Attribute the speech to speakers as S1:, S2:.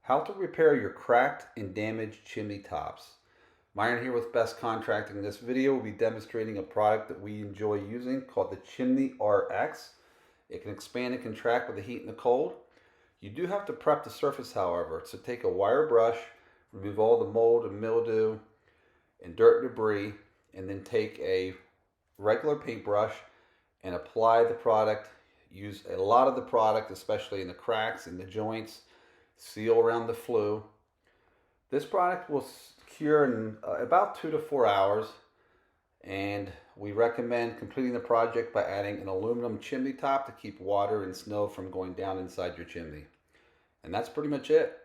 S1: How to repair your cracked and damaged chimney tops. Myron here with Best Contracting. In this video, we'll be demonstrating a product that we enjoy using called the Chimney RX. It can expand and contract with the heat and the cold. You do have to prep the surface, however. So take a wire brush, remove all the mold and mildew and dirt and debris, and then take a regular paintbrush and apply the product. Use a lot of the product, especially in the cracks and the joints. Seal around the flue. This product will cure in about 2 to 4 hours, and we recommend completing the project by adding an aluminum chimney top to keep water and snow from going down inside your chimney. And that's pretty much it.